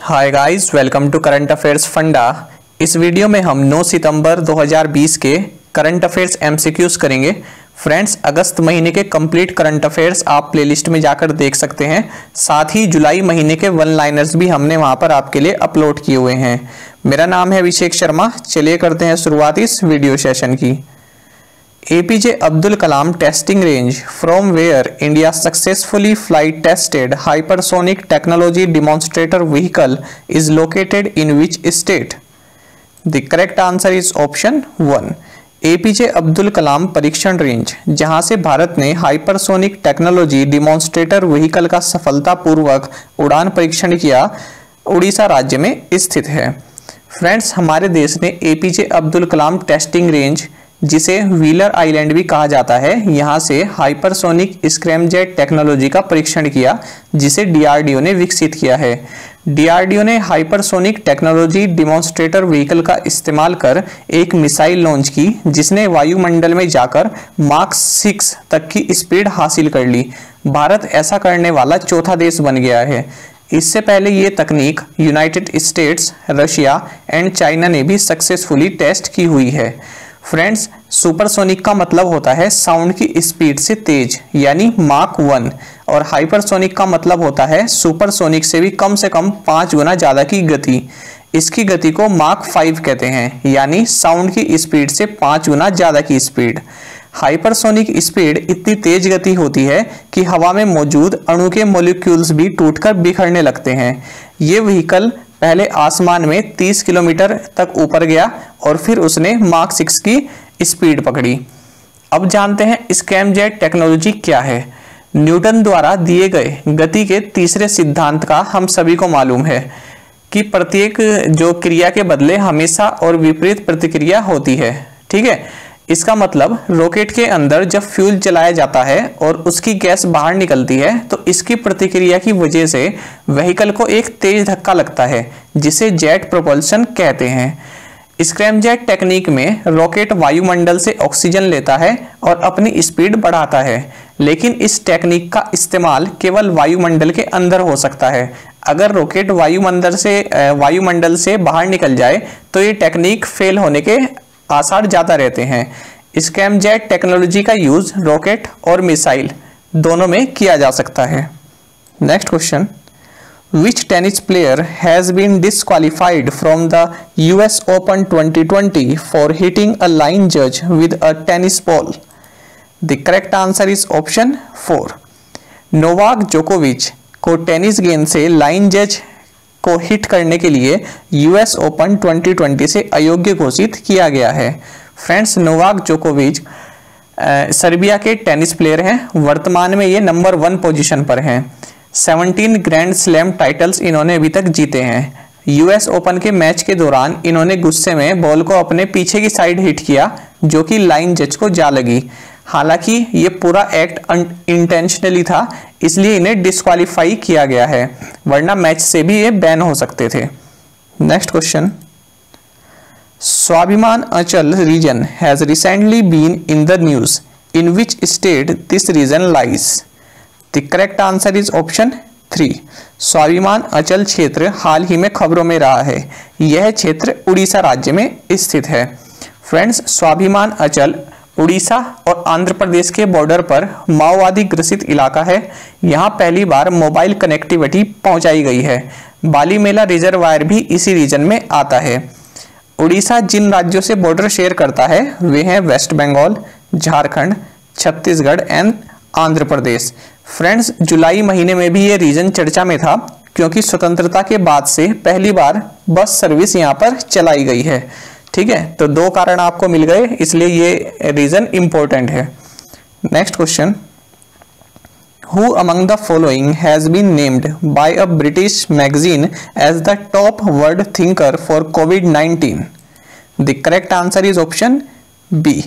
Hi guys, welcome to current affairs funda. इस video में हम 9 सितंबर 2020 के करंट अफेयर्स एमसीक्यूज करेंगे। फ्रेंड्स, अगस्त महीने के कंप्लीट करंट अफेयर्स आप प्लेलिस्ट में जाकर देख सकते हैं। साथ ही जुलाई महीने के वन लाइनर्स भी हमने वहां पर आपके लिए अपलोड किए हुए हैं। मेरा नाम है अभिषेक शर्मा। चलिए करते हैं शुरुआत इस वीडियो सेशन की। APJ Abdul Kalam testing range from where India successfully flight tested hypersonic technology demonstrator vehicle is located in which state? The correct answer is option 1. APJ Abdul Kalam परीक्षण रेंज, जहां से भारत ने हाइपरसोनिक टेक्नोलॉजी डिमॉन्स्ट्रेटर व्हीकल का सफलतापूर्वक उड़ान परीक्षण किया, उड़ीसा राज्य में स्थित है। फ्रेंड्स, हमारे देश ने APJ Abdul Kalam testing range, जिसे व्हीलर आइलैंड भी कहा जाता है, यहां से हाइपरसोनिक स्क्रैमजेट टेक्नोलॉजी का परीक्षण किया, जिसे DRDO ने विकसित किया है। DRDO ने हाइपरसोनिक टेक्नोलॉजी डिमॉन्स्ट्रेटर व्हीकल का इस्तेमाल कर एक मिसाइल लॉन्च की, जिसने वायुमंडल में जाकर मार्क 6 तक की स्पीड हासिल कर ली। भारत ऐसा करने वाला चौथा देश बन गया है। इससे पहले ये तकनीक United states, Russia and China ने भी सक्सेसफुली टेस्ट की हुई है। फ्रेंड्स, सुपरसोनिक का मतलब होता है साउंड की स्पीड से तेज, यानी माक 1, और हाइपरसोनिक का मतलब होता है सुपरसोनिक से भी कम 5 गुना ज्यादा की गति। इसकी गति को माक 5 कहते हैं, यानी साउंड की स्पीड से 5 गुना ज्यादा की स्पीड। हाइपरसोनिक स्पीड इतनी तेज गति होती है कि हवा में मौजूद अणु के मॉलिक्यूल्स भी टूटकर बिखरने लगते हैं। ये व्हीकल पहले आसमान में 30 किलोमीटर तक ऊपर गया और फिर उसने मार्क 6 की स्पीड पकड़ी। अब जानते हैं स्क्रैमजेट टेक्नोलॉजी क्या है। न्यूटन द्वारा दिए गए गति के तीसरे सिद्धांत का हम सभी को मालूम है कि प्रत्येक जो क्रिया के बदले हमेशा और विपरीत प्रतिक्रिया होती है। ठीक है, इसका मतलब रॉकेट के अंदर जब फ्यूल जलाया जाता है और उसकी गैस बाहर निकलती है, तो इसकी प्रतिक्रिया की वजह से व्हीकल को एक तेज धक्का लगता है, जिसे जेट प्रोपल्शन कहते हैं। स्क्रैमजेट टेक्निक में रॉकेट वायुमंडल से ऑक्सीजन लेता है और अपनी स्पीड बढ़ाता है, लेकिन इस टेक्निक का इस्तेमाल केवल वायुमंडल के अंदर हो सकता है। अगर रॉकेट वायुमंडल से बाहर निकल जाए तो ये टेक्निक फेल होने के आसार ज्यादा रहते हैं। स्क्रैमजेट टेक्नोलॉजी का यूज रॉकेट और मिसाइल दोनों में किया जा सकता है। Next question, which tennis player has been disqualified from the US Open 2020 for hitting a line जज with a tennis ball? The correct answer is option 4. Novak जोकोविच को टेनिस गेंद से लाइन जज को हिट करने के लिए US Open 2020 से अयोग्य घोषित किया गया है। फ्रेंड्स, नोवाक जोकोविच सर्बिया के टेनिस प्लेयर हैं। वर्तमान में ये नंबर 1 पोजीशन पर हैं। 17 ग्रैंड स्लैम टाइटल्स इन्होंने अभी तक जीते हैं। US Open के मैच के दौरान इन्होंने गुस्से में बॉल को अपने पीछे की साइड हिट किया, जो कि लाइन जज को जा लगी। हालांकि ये पूरा एक्ट इंटेंशनली था, इसलिए इन्हें डिस्क्वालीफाई किया गया है, वरना मैच से भी ये बैन हो सकते थे। Next question, Swabhiman Anchal region has recently been in the news, in which state this region lies? The correct answer is option 3. Swabhiman अंचल क्षेत्र हाल ही में खबरों में रहा है। यह क्षेत्र उड़ीसा राज्य में स्थित है। फ्रेंड्स, स्वाभिमान अंचल उड़ीसा और आंध्र प्रदेश के बॉर्डर पर माओवादी ग्रसित इलाका है। यहाँ पहली बार मोबाइल कनेक्टिविटी पहुंचाई गई है। बालीमेला रिजर्वायर भी इसी रीजन में आता है। उड़ीसा जिन राज्यों से बॉर्डर शेयर करता है वे हैं West Bengal, Jharkhand, Chhattisgarh and Andhra Pradesh. Friends, जुलाई महीने में भी ये रीजन चर्चा में था, क्योंकि स्वतंत्रता के बाद से पहली बार बस सर्विस यहाँ पर चलाई गई है। ठीक है, तो 2 कारण आपको मिल गए, इसलिए ये रीजन इंपॉर्टेंट है। Next question, who among the following has been named by a British magazine as the top world thinker for कोविड-19? The correct answer is option B.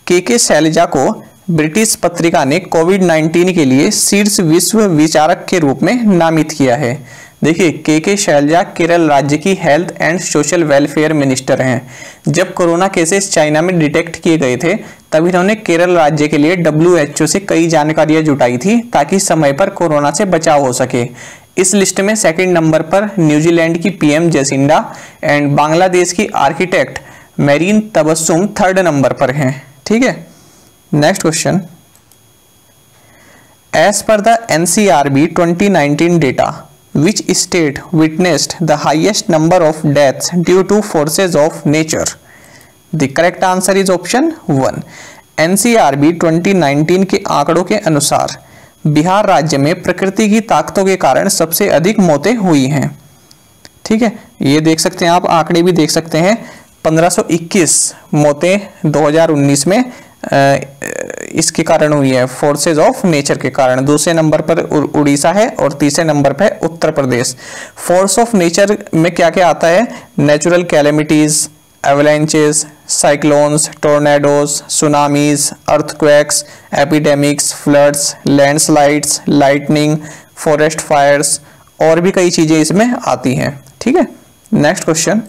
K Shailaja को ब्रिटिश पत्रिका ने कोविड-19 के लिए शीर्ष विश्व विचारक के रूप में नामित किया है। देखिए, के शैलजा केरल राज्य की health and social welfare minister हैं। जब कोरोना केसेस चाइना में डिटेक्ट किए गए थे, तब इन्होंने केरल राज्य के लिए WHO से कई जानकारियां जुटाई थी, ताकि समय पर कोरोना से बचाव हो सके। इस लिस्ट में सेकंड नंबर पर न्यूजीलैंड की पीएम जेसिंडा एंड बांग्लादेश की architect Marina Tabassum third number पर हैं। ठीक है, next question. As per the NCRB 2019 data, which state witnessed the highest number of deaths due to forces of nature? The correct answer is option 1. NCRB 2019 के आंकड़ों के अनुसार बिहार राज्य में प्रकृति की ताकतों के कारण सबसे अधिक मौतें हुई हैं। ठीक है, ये देख सकते हैं आप, आंकड़े भी देख सकते हैं। 1521 मौतें 2019 में इसके कारण हुई है, फोर्सेज ऑफ नेचर के कारण। दूसरे नंबर पर उड़ीसा है और तीसरे नंबर पर Uttar Pradesh. Force of nature में क्या क्या आता है? Natural calamities, avalanches, cyclones, tornadoes, tsunamis, earthquakes, epidemics, floods, landslides, lightning, forest fires और भी कई चीजें इसमें आती हैं। ठीक है, next question.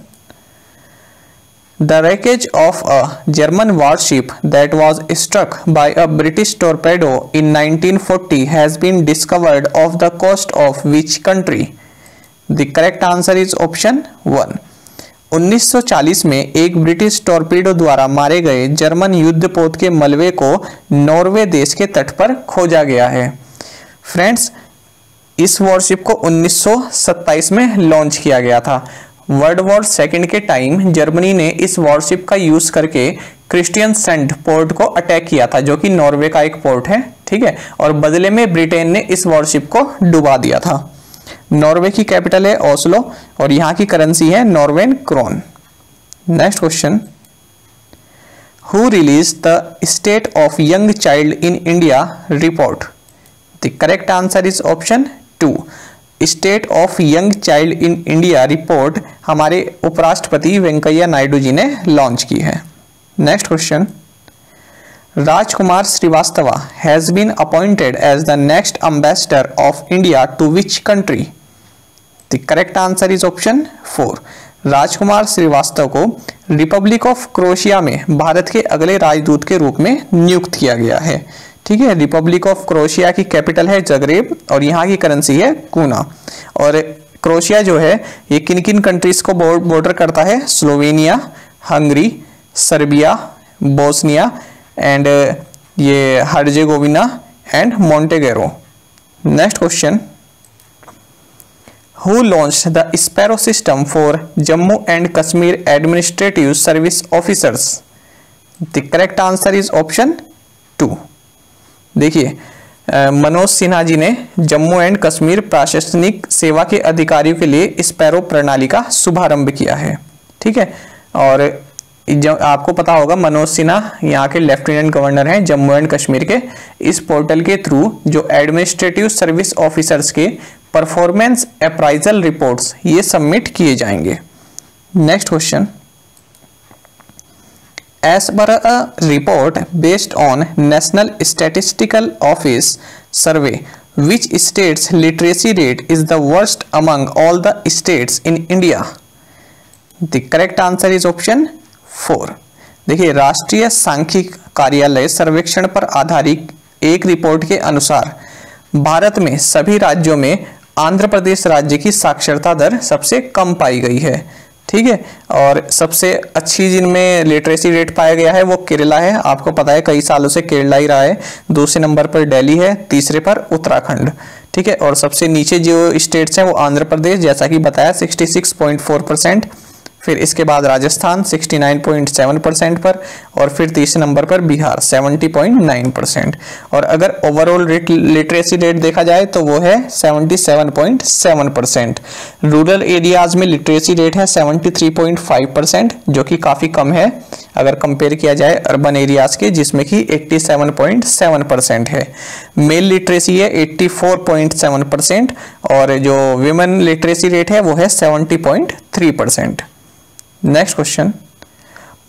The wreckage of a German warship that was struck by a British torpedo in 1940 has been discovered off the coast of which country? The correct answer is option 1. 1940 में एक ब्रिटिश टॉर्पीडो द्वारा मारे गए German युद्धपोत के मलबे को Norway देश के तट पर खोजा गया है। फ्रेंड्स, इस वॉरशिप को 1927 में लॉन्च किया गया था। वर्ल्ड वॉर सेकेंड के टाइम जर्मनी ने इस वॉरशिप का यूज करके क्रिस्टियनसैंड पोर्ट को अटैक किया था, जो कि नॉर्वे का एक पोर्ट है। ठीक है, और बदले में ब्रिटेन ने इस वॉरशिप को डुबा दिया था। नॉर्वे की कैपिटल है ओस्लो और यहाँ की करेंसी है Norwegian krone. Next question. Who release the state of young child in India report? The correct answer is option 2. State of young child in India report हमारे उपराष्ट्रपति वेंकैया नायडू जी ने लॉन्च की है। Next question. Rajkumar Srivastava has been appointed as the next ambassador of India to which country? The correct answer is option 4. Rajkumar Srivastava को republic of Croatia में भारत के अगले राजदूत के रूप में नियुक्त किया गया है। ठीक है, रिपब्लिक ऑफ क्रोएशिया की कैपिटल है जगरेब और यहाँ की करेंसी है कूना। और क्रोएशिया जो है ये किन किन कंट्रीज को बॉर्डर करता है? Slovenia, Hungary, Serbia, Bosnia and ये Herzegovina and Montenegro. Next question. Who launched the Sparrow system for Jammu and Kashmir administrative service officers? The correct answer is option 2. देखिए, मनोज सिन्हा जी ने जम्मू एंड कश्मीर प्रशासनिक सेवा के अधिकारियों के लिए स्पैरो प्रणाली का शुभारंभ किया है। ठीक है, और जब आपको पता होगा मनोज सिन्हा यहाँ के लेफ्टिनेंट गवर्नर हैं जम्मू एंड कश्मीर के। इस पोर्टल के थ्रू जो एडमिनिस्ट्रेटिव सर्विस ऑफिसर्स के परफॉर्मेंस अप्राइजल रिपोर्ट्स ये सबमिट किए जाएंगे। Next question. As per a report based on National Statistical Office survey, which state's literacy rate is the worst among all the states in India? The correct answer is option 4. देखिए, राष्ट्रीय सांख्यिकी कार्यालय सर्वेक्षण पर आधारित एक रिपोर्ट के अनुसार भारत में सभी राज्यों में आंध्र प्रदेश राज्य की साक्षरता दर सबसे कम पाई गई है। ठीक है, और सबसे अच्छी जिनमें लिटरेसी रेट पाया गया है वो केरला है। आपको पता है कई सालों से केरला ही रहा है। दूसरे नंबर पर दिल्ली है, तीसरे पर उत्तराखंड। ठीक है, और सबसे नीचे जो स्टेट्स हैं वो आंध्र प्रदेश, जैसा कि बताया 66.4%। फिर इसके बाद राजस्थान 69.7% पर, और फिर तीसरे नंबर पर बिहार 70.9%। और अगर ओवरऑल लिटरेसी रेट देखा जाए तो वो है 77.7%। रूरल एरियाज में लिटरेसी रेट है 73.5%, जो कि काफ़ी कम है अगर कंपेयर किया जाए अर्बन एरियाज के, जिसमें कि 87.7% है। मेल लिटरेसी है 84.7% और जो विमेन लिटरेसी रेट है वो है 70.3%। Next question.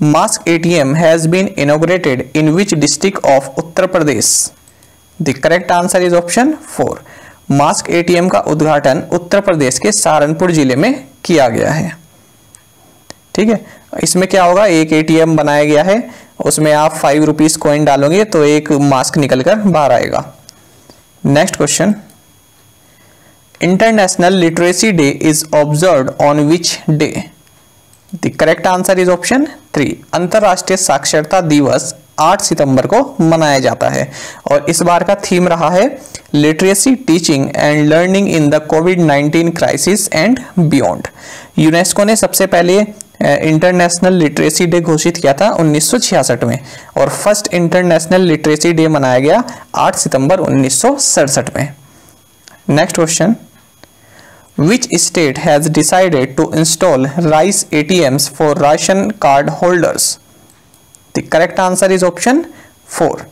Mask ATM has been inaugurated in which district of Uttar Pradesh? The correct answer is option 4. Mask ATM का उद्घाटन उत्तर प्रदेश के सहारनपुर जिले में किया गया है। ठीक है, इसमें क्या होगा, एक ATM बनाया गया है, उसमें आप 5 रुपीज कॉइन डालोगे तो एक मास्क निकलकर बाहर आएगा। Next question. International literacy day is observed on which day? The correct answer is option 3। अंतरराष्ट्रीय साक्षरता दिवस 8 सितंबर को मनाया जाता है और इस बार का थीम रहा है literacy teaching and learning in the covid crisis and beyond. UNESCO ने सबसे पहले इंटरनेशनल लिटरेसी डे घोषित किया था 1966 में और फर्स्ट इंटरनेशनल लिटरेसी डे मनाया गया 8 सितंबर 1967 में। Next question, Which state has decided to install rice ATMs for ration card holders? The correct answer is option 4।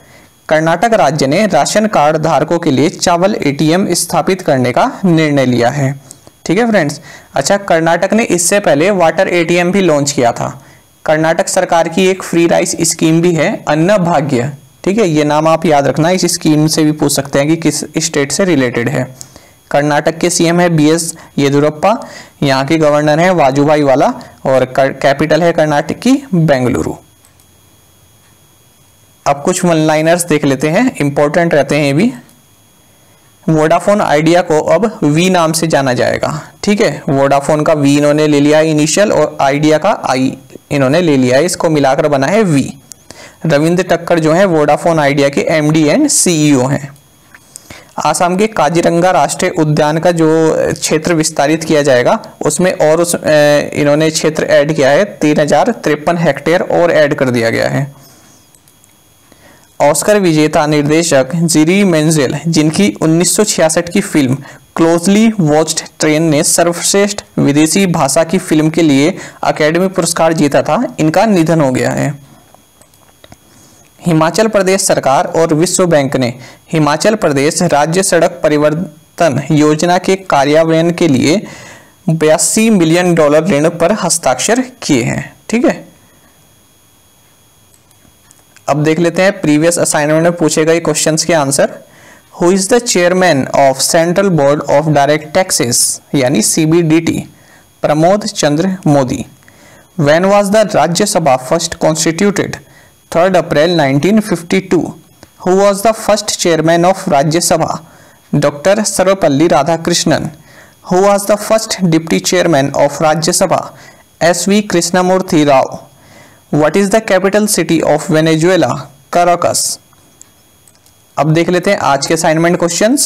Karnataka राज्य ने राशन कार्ड धारकों के लिए चावल ATM स्थापित करने का निर्णय लिया है। ठीक है फ्रेंड्स। अच्छा, कर्नाटक ने इससे पहले वाटर ATM भी लॉन्च किया था। कर्नाटक सरकार की एक फ्री राइस स्कीम भी है, अन्न भाग्य। ठीक है, ये नाम आप याद रखना, इस स्कीम से भी पूछ सकते हैं कि किस स्टेट से रिलेटेड है। कर्नाटक के सीएम है BS येदियुरप्पा, यहाँ के गवर्नर है वाजुभाई वाला और कैपिटल है कर्नाटक की बेंगलुरु। अब कुछ वन लाइनर्स देख लेते हैं, इंपॉर्टेंट रहते हैं ये भी। वोडाफोन आइडिया को अब वी नाम से जाना जाएगा। ठीक है, वोडाफोन का वी इन्होंने ले लिया इनिशियल और आइडिया का आई इन्होंने ले लिया है, इसको मिलाकर बना है वी। रविंद्र टक्कर जो है वोडाफोन आइडिया के MD एंड CEO हैं। आसाम के काजीरंगा राष्ट्रीय उद्यान का जो क्षेत्र विस्तारित किया जाएगा उसमें और इन्होंने क्षेत्र ऐड किया है, 3053 हेक्टेयर और ऐड कर दिया गया है। ऑस्कर विजेता निर्देशक जिरी मेंजेल, जिनकी 1966 की फिल्म क्लोजली वॉच्ड ट्रेन ने सर्वश्रेष्ठ विदेशी भाषा की फिल्म के लिए अकेडमी पुरस्कार जीता था, इनका निधन हो गया है। हिमाचल प्रदेश सरकार और विश्व बैंक ने हिमाचल प्रदेश राज्य सड़क परिवर्तन योजना के कार्यान्वयन के लिए $82 मिलियन ऋण पर हस्ताक्षर किए हैं। ठीक है, अब देख लेते हैं प्रीवियस असाइनमेंट में पूछे गए क्वेश्चंस के answer. Who is the chairman of central board of direct taxes यानी CBDT? Pramod Chandra Modi. When was the Rajya Sabha first constituted? 3 April 1952। Who was the first chairman of Rajya Sabha? Dr. Sarvapalli Radhakrishnan. Who was the first deputy chairman of Rajya Sabha? S.V. Krishnamurthy Rao. What is the capital city of Venezuela? Caracas. अब देख लेते हैं आज के assignment questions.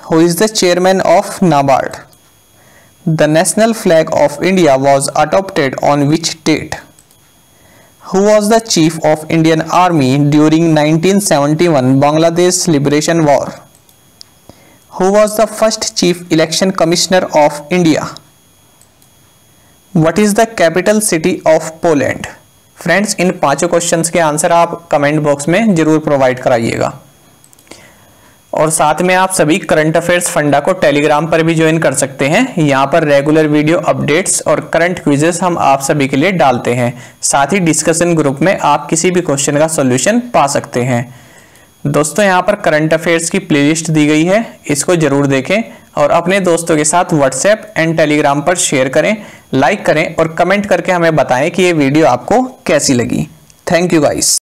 Who is the chairman of NABARD? The national flag of India was adopted on which date? Who was the chief of Indian Army during 1971 Bangladesh Liberation War? Who was the first chief election commissioner of India? What is the capital city of Poland? Friends, इन पांचों questions के answer आप comment box में जरूर provide कराइएगा और साथ में आप सभी करंट अफेयर्स फंडा को टेलीग्राम पर भी ज्वाइन कर सकते हैं। यहाँ पर रेगुलर वीडियो अपडेट्स और करंट क्विजेस हम आप सभी के लिए डालते हैं। साथ ही डिस्कशन ग्रुप में आप किसी भी क्वेश्चन का सॉल्यूशन पा सकते हैं। दोस्तों, यहाँ पर करंट अफेयर्स की प्लेलिस्ट दी गई है, इसको जरूर देखें और अपने दोस्तों के साथ व्हाट्सएप एंड टेलीग्राम पर शेयर करें, लाइक करें और कमेंट करके हमें बताएं कि ये वीडियो आपको कैसी लगी। Thank you guys.